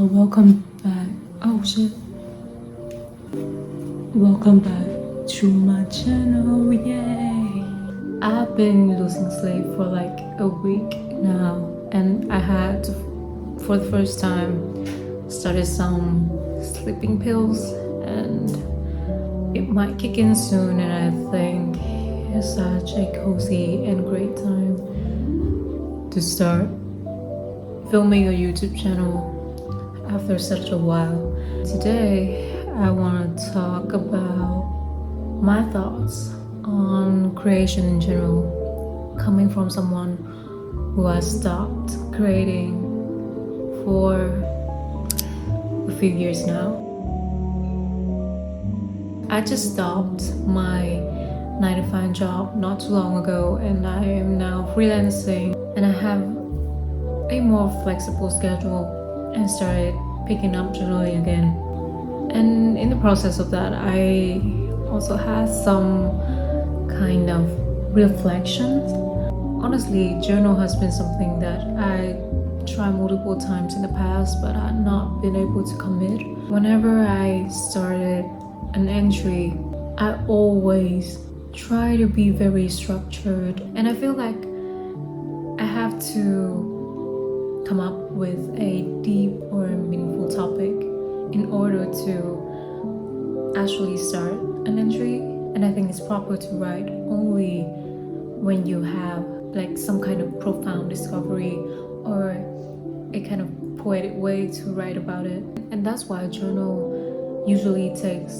Welcome back. Oh shit. Welcome back to my channel. Yay! I've been losing sleep for like a week now, and I had to, for the first time, started some sleeping pills, and it might kick in soon. And I think it's such a cozy and great time to start filming a YouTube channel after such a while. Today, I want to talk about my thoughts on creation in general, coming from someone who has stopped creating for a few years now. I just stopped my 9-to-5 job not too long ago, and I am now freelancing, and I have a more flexible schedule and started picking up journaling again. And in the process of that, I also had some kind of reflections. Honestly, journal has been something that I tried multiple times in the past, but I've not been able to commit. Whenever I started an entry, I always try to be very structured, and I feel like I have to come up with a deep or meaningful topic in order to actually start an entry. And I think it's proper to write only when you have like some kind of profound discovery or a kind of poetic way to write about it. And that's why a journal usually takes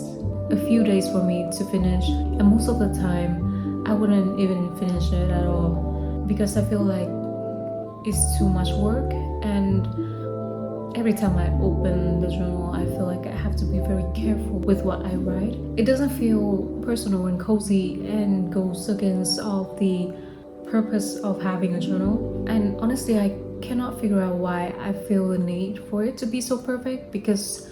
a few days for me to finish, and most of the time I wouldn't even finish it at all because I feel like it's too much work. And every time I open the journal, I feel like I have to be very careful with what I write. It doesn't feel personal and cozy, and goes against all the purpose of having a journal. And honestly, I cannot figure out why I feel the need for it to be so perfect, because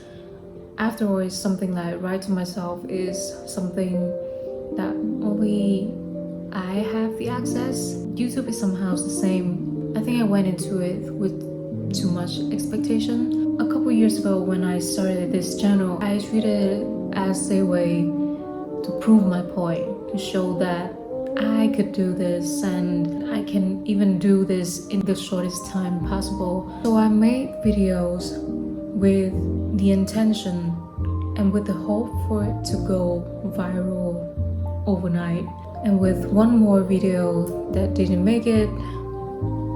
after all, it's something that I write to myself is something that only I have the access. YouTube is somehow the same. I think I went into it with too much expectation. A couple years ago when I started this channel, I treated it as a way to prove my point, to show that I could do this and I can even do this in the shortest time possible. So I made videos with the intention and with the hope for it to go viral overnight. And with one more video that didn't make it,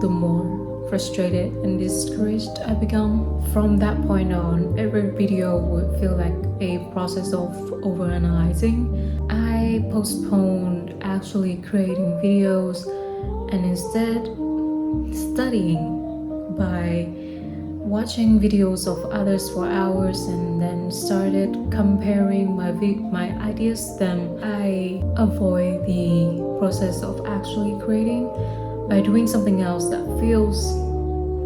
the more frustrated and discouraged I become. From that point on, every video would feel like a process of overanalyzing. I postponed actually creating videos and instead studying by watching videos of others for hours, and then started comparing my ideas to them. I avoid the process of actually creating by doing something else that feels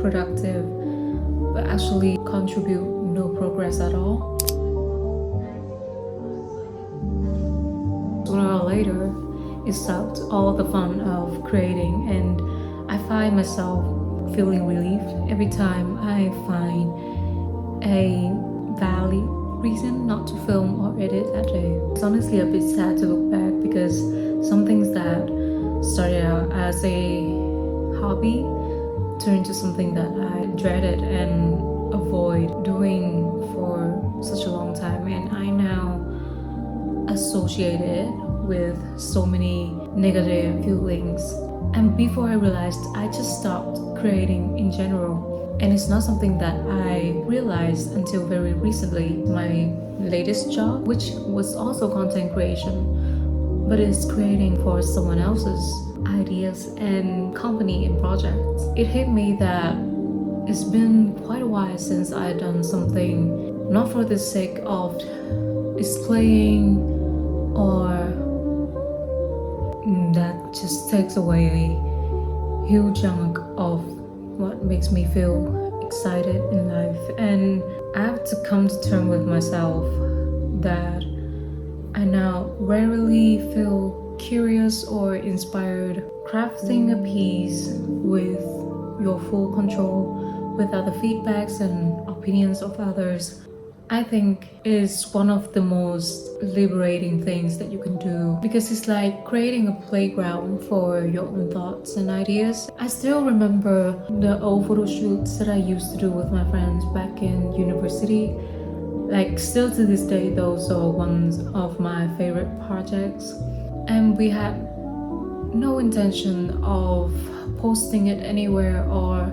productive but actually contribute no progress at all. Sooner or later, it sucked all the fun of creating, and I find myself feeling relieved every time I find a valid reason not to film or edit that day. It's honestly a bit sad to look back, because some things that started out as a hobby turned into something that I dreaded and avoid doing for such a long time, and I now associate it with so many negative feelings. And before I realized, I just stopped creating in general. And it's not something that I realized until very recently. My latest job, which was also content creation, but it's creating for someone else's ideas and company and projects. It hit me that it's been quite a while since I had done something not for the sake of displaying, or that just takes away a huge chunk of what makes me feel excited in life. And I have to come to terms with myself that I now rarely feel curious or inspired crafting a piece with your full control, without the feedbacks and opinions opinions of others, I think is one of the most liberating things that you can do, because it's like creating a playground for your own thoughts and ideas. I still remember the old photo shoots that I used to do with my friends back in university. Like, still to this day, those are ones of my favorite projects. And we had no intention of posting it anywhere or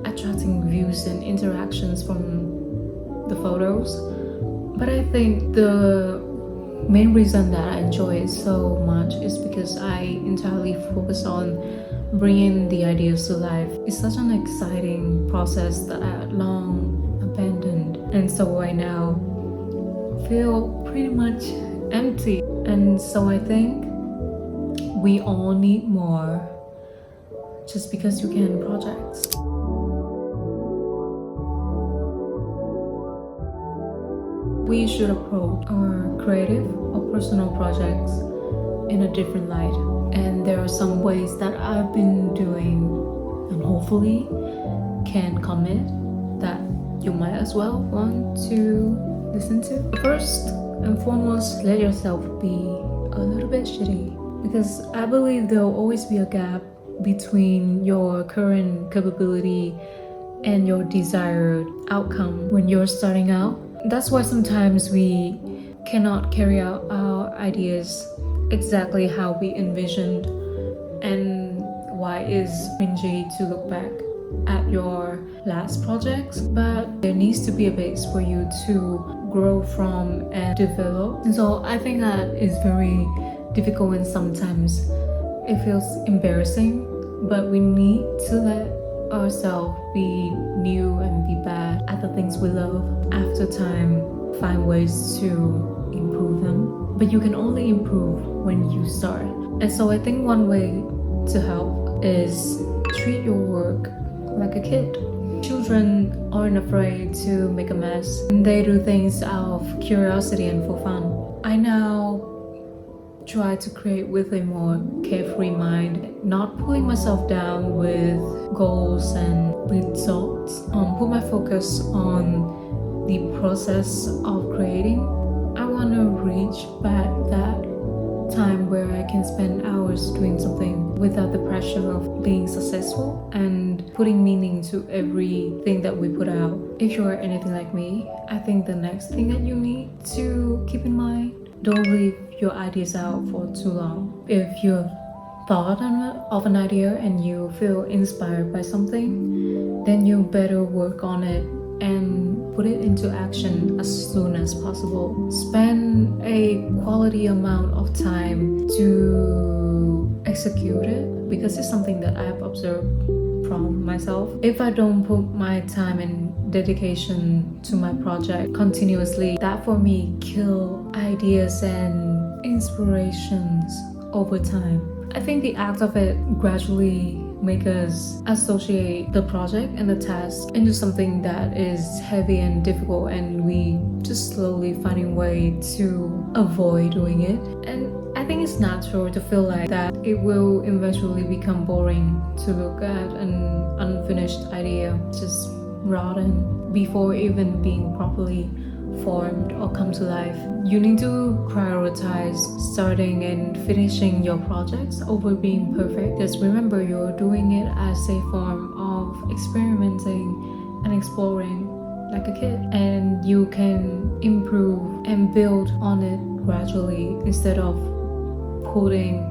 attracting views and interactions from the photos. But I think the main reason that I enjoy it so much is because I entirely focus on bringing the ideas to life. It's such an exciting process that I had long abandoned, and so I now feel pretty much empty. And so I think we all need more just because you can projects. We should approach our creative or personal projects in a different light. And there are some ways that I've been doing and hopefully can commit that you might as well want to listen to. First and foremost, let yourself be a little bit shitty, because I believe there will always be a gap between your current capability and your desired outcome when you're starting out. That's why sometimes we cannot carry out our ideas exactly how we envisioned, and why it's cringy to look back at your last projects. But there needs to be a base for you to grow from and develop. And so I think that is very difficult, and sometimes it feels embarrassing, but we need to let ourselves be new and be bad at the things we love. After time, find ways to improve them, but you can only improve when you start. And so I think one way to help is treat your work like a kid. Children aren't afraid to make a mess, and they do things out of curiosity and for fun. I now try to create with a more carefree mind, not pulling myself down with goals and results. Put my focus on the process of creating. I want to reach back that time where I can spend hours doing something without the pressure of being successful and putting meaning to everything that we put out. If you're anything like me, I think the next thing that you need to keep in mind, don't leave your ideas out for too long. If you've thought of an idea and you feel inspired by something, then you better work on it and put it into action as soon as possible. Spend a quality amount of time to execute it, because it's something that I have observed from myself. If I don't put my time and dedication to my project continuously, that for me kill ideas and inspirations over time. I think the act of it gradually make us associate the project and the task into something that is heavy and difficult, and we just slowly finding way to avoid doing it. And I think it's natural to feel like that it will eventually become boring to look at an unfinished idea just rotten before even being properly formed or come to life. You need to prioritize starting and finishing your projects over being perfect. Just remember, you're doing it as a form of experimenting and exploring like a kid, and you can improve and build on it gradually instead of putting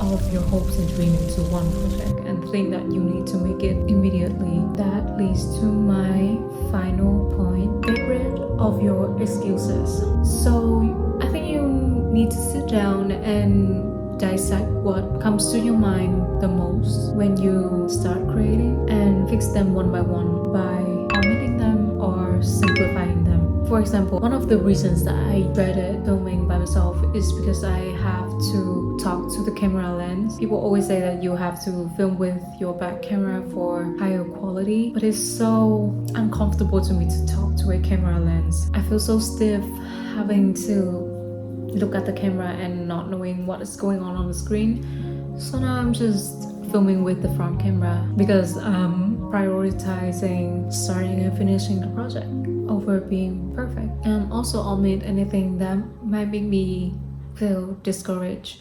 all of your hopes and dreams into one project and think that you need to make it immediately. That leads to my final point. Get rid of your excuses. So I think you need to sit down and dissect what comes to your mind the most when you start creating, and fix them one by one by omitting them or simplifying them. For example, one of the reasons that I dreaded filming by myself is because I have to talk to the camera lens. People always say that you have to film with your back camera for higher quality, but it's so uncomfortable to me to talk to a camera lens. I feel so stiff having to look at the camera and not knowing what is going on the screen. So now I'm just filming with the front camera, because prioritizing starting and finishing the project over being perfect, and also omit anything that might make me feel discouraged,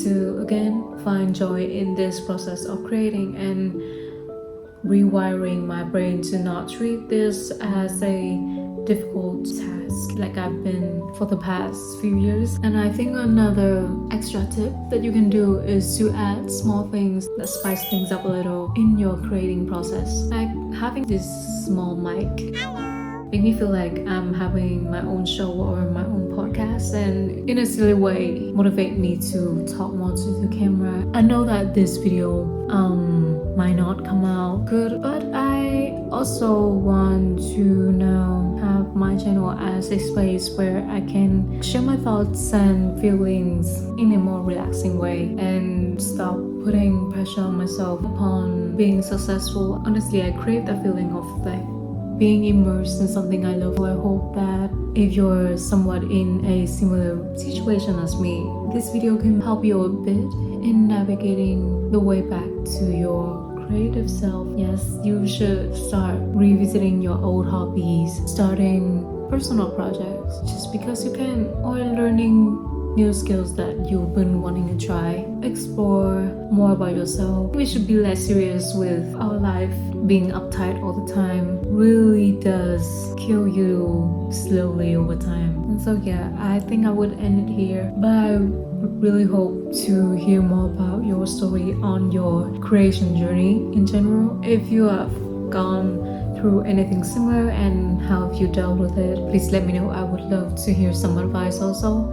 to again find joy in this process of creating and rewiring my brain to not treat this as a difficult task like I've been for the past few years. And I think another extra tip that you can do is to add small things that spice things up a little in your creating process, like having this small mic make me feel like I'm having my own show or my own podcast, and in a silly way motivate me to talk more to the camera. I know that this video might not come out good, but I also want to now have my channel as a space where I can share my thoughts and feelings in a more relaxing way and stop putting pressure on myself upon being successful. Honestly, I crave the feeling of like being immersed in something I love. So I hope that if you're somewhat in a similar situation as me, this video can help you a bit in navigating the way back to your creative self. Yes, you should start revisiting your old hobbies, starting personal projects just because you can, or learning new skills that you've been wanting to try. Explore more about yourself. We should be less serious with our life. Being uptight all the time really does kill you slowly over time. And so yeah, I think I would end it here, but I really hope to hear more about your story on your creation journey in general. If you have gone through anything similar and how have you dealt with it, please let me know. I would love to hear some advice also.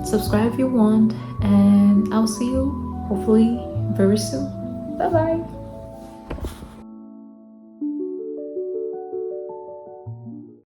Subscribe if you want, and I'll see you hopefully very soon. Bye bye.